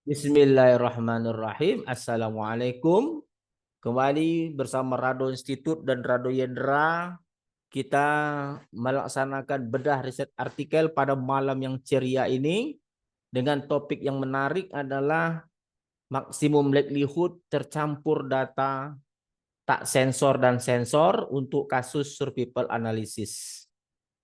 Bismillahirrahmanirrahim. Assalamualaikum. Kembali bersama Rado Institut dan Rado Yendra. Kita melaksanakan bedah riset artikel pada malam yang ceria ini. Dengan topik yang menarik adalah maksimum likelihood tercampur data tak sensor dan sensor untuk kasus survival analysis.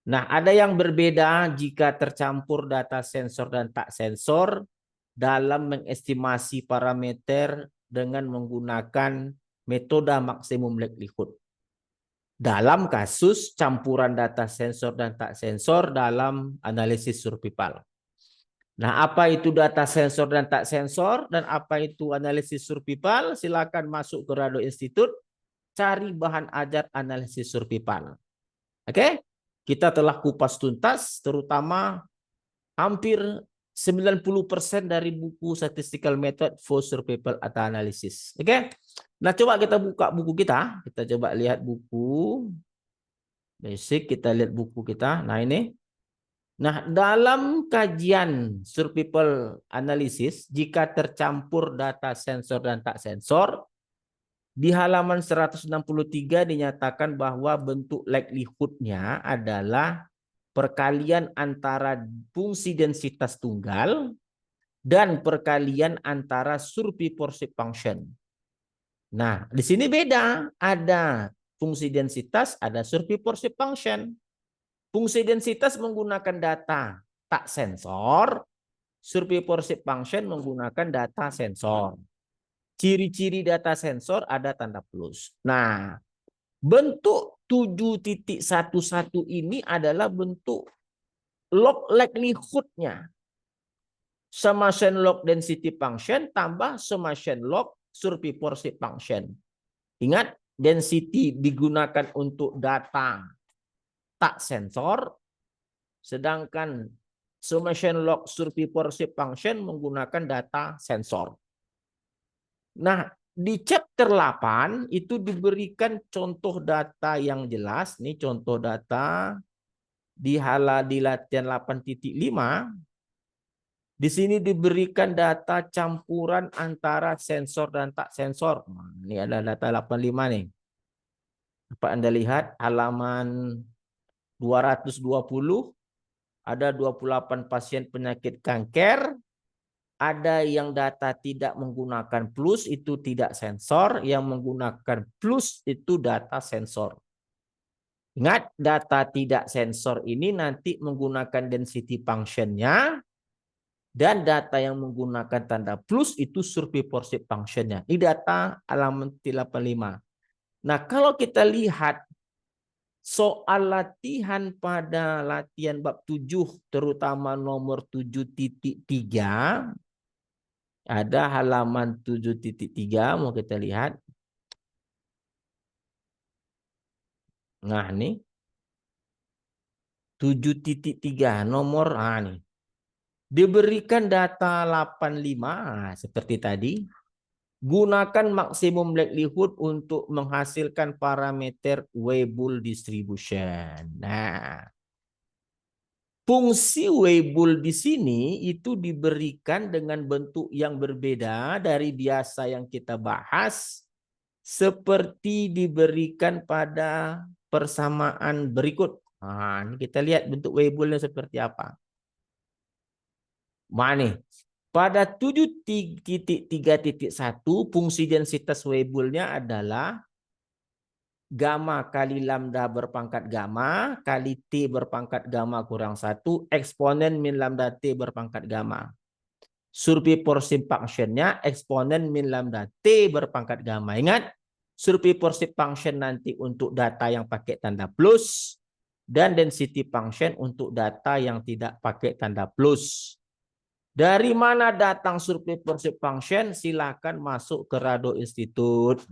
Nah, ada yang berbeda jika tercampur data sensor dan tak sensor dalam mengestimasi parameter dengan menggunakan metode maksimum likelihood. Dalam kasus campuran data sensor dan tak sensor dalam analisis survival. Nah, apa itu data sensor dan tak sensor dan apa itu analisis survival? Silakan masuk ke Rado Institute, cari bahan ajar analisis survival. Oke? Kita telah kupas tuntas terutama hampir 90% dari buku statistical method for survival atau analysis. Oke? Nah, coba kita buka buku kita. Kita coba lihat buku basic, kita lihat buku kita. Nah, ini. Nah, dalam kajian survival analysis, jika tercampur data sensor dan tak sensor, di halaman 163 dinyatakan bahwa bentuk likelihood-nya adalah perkalian antara fungsi densitas tunggal dan perkalian antara survivor function. Nah, di sini beda. Ada fungsi densitas, ada survivor function. Fungsi densitas menggunakan data tak sensor, survivor function menggunakan data sensor. Ciri-ciri data sensor ada tanda plus. Nah, bentuk 7.11 ini adalah bentuk log likelihood-nya. Summation log density function tambah summation log survivor function. Ingat, density digunakan untuk data tak sensor, sedangkan summation log survivor function menggunakan data sensor. Nah, di chapter 8 itu diberikan contoh data yang jelas. Ini contoh data di latihan 8.5. Di sini diberikan data campuran antara sensor dan tak sensor. Nah, ini ada data 85 nih. Dapat Anda lihat halaman 220 ada 28 pasien penyakit kanker. Ada yang data tidak menggunakan plus itu tidak sensor, yang menggunakan plus itu data sensor. Ingat, data tidak sensor ini nanti menggunakan density function-nya, dan data yang menggunakan tanda plus itu survivor function-nya. Ini data halaman 85. Nah, kalau kita lihat soal latihan pada latihan bab 7, terutama nomor 7.3, ada halaman 7.3, mau kita lihat. Nah, ini 7.3 nomor nih. Diberikan data 85 seperti tadi. Gunakan maksimum likelihood untuk menghasilkan parameter Weibull distribution. Nah, fungsi Weibull di sini itu diberikan dengan bentuk yang berbeda dari biasa yang kita bahas, seperti diberikan pada persamaan berikut. Nah, ini kita lihat bentuk Weibullnya seperti apa. Mana? Pada 7.3.1 fungsi densitas Weibullnya adalah gamma kali lambda berpangkat gamma kali T berpangkat gamma kurang 1 eksponen min lambda T berpangkat gamma. Survivor function-nya eksponen min lambda T berpangkat gamma. Ingat, survivor function nanti untuk data yang pakai tanda plus dan density function untuk data yang tidak pakai tanda plus. Dari mana datang survivor function? Silakan masuk ke Rado Institute.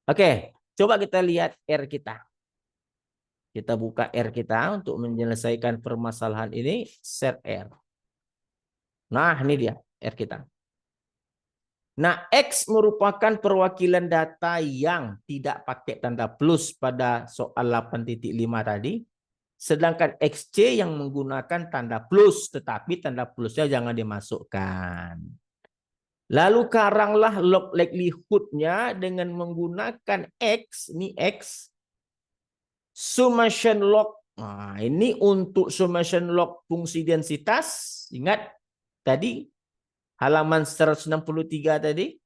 Oke, coba kita lihat R kita. Kita buka R kita untuk menyelesaikan permasalahan ini. Set R. Nah, ini dia R kita. Nah, X merupakan perwakilan data yang tidak pakai tanda plus pada soal 8.5 tadi. Sedangkan XC yang menggunakan tanda plus, tetapi tanda plusnya jangan dimasukkan. Lalu karanglah log likelihood-nya dengan menggunakan X, ini X, summation log. Nah, ini untuk summation log fungsi densitas. Ingat tadi halaman 163 tadi.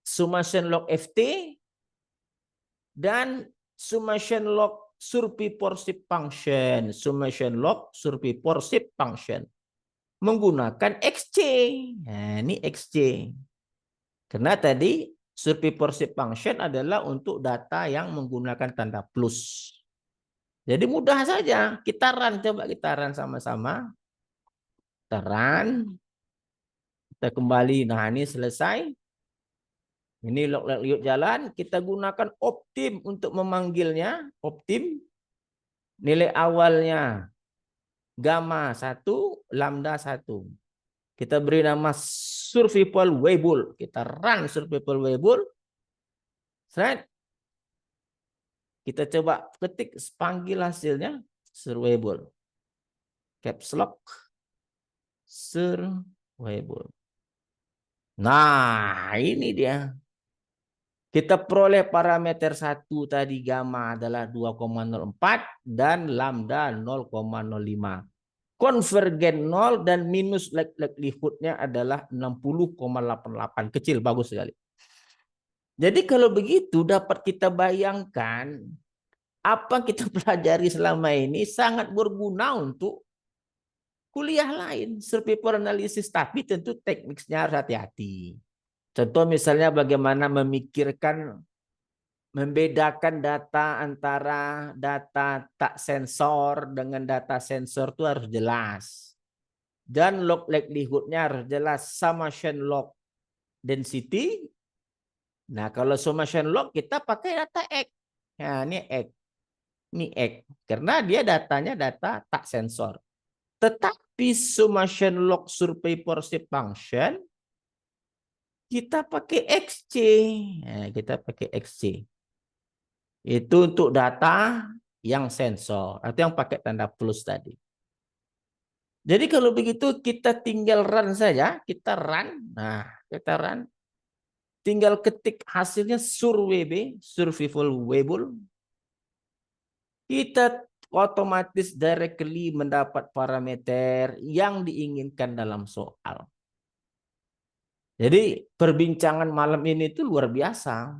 Summation log FT dan summation log survivorship function. Summation log survivorship function. Menggunakan XC. Nah, ini XC. Karena tadi survivorship function adalah untuk data yang menggunakan tanda plus. Jadi mudah saja. Kita run, coba kita run sama-sama. Kita run. Kita kembali. Nah, ini selesai. Ini log likelihood jalan. Kita gunakan optim untuk memanggilnya. Optim. Nilai awalnya gamma 1, lambda 1. Kita beri nama survival variable. Kita run survival variable. Right? Kita coba ketik, panggil hasilnya survival. Caps lock survival. Nah, ini dia. Kita peroleh parameter 1 tadi gamma adalah 2,04 dan lambda 0,05. Konvergen 0 dan minus likelihood-nya adalah 60,88. Kecil, bagus sekali. Jadi kalau begitu dapat kita bayangkan apa yang kita pelajari selama ini sangat berguna untuk kuliah lain, survival analysis, tapi tentu tekniknya harus hati-hati. Contoh misalnya bagaimana memikirkan, membedakan data antara data tak sensor dengan data sensor itu harus jelas. Dan log likelihood-nya harus jelas, summation log density. Nah, kalau summation log kita pakai data X. Nah, ini X. Ini X. Karena dia datanya data tak sensor. Tetapi summation log survivorship function kita pakai XC. Nah, kita pakai XC. Itu untuk data yang sensor atau yang pakai tanda plus tadi. Jadi kalau begitu kita tinggal run saja, kita run. Nah, kita run. Tinggal ketik hasilnya survey survival variable. Kita otomatis directly mendapat parameter yang diinginkan dalam soal. Jadi perbincangan malam ini itu luar biasa.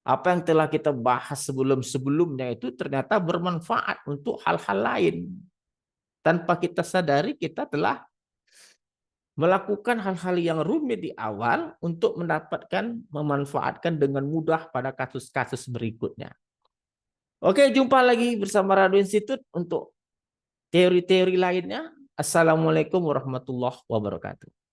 Apa yang telah kita bahas sebelum-sebelumnya itu ternyata bermanfaat untuk hal-hal lain. Tanpa kita sadari kita telah melakukan hal-hal yang rumit di awal untuk mendapatkan, memanfaatkan dengan mudah pada kasus-kasus berikutnya. Oke, jumpa lagi bersama Rado Institute untuk teori-teori lainnya. Assalamualaikum warahmatullahi wabarakatuh.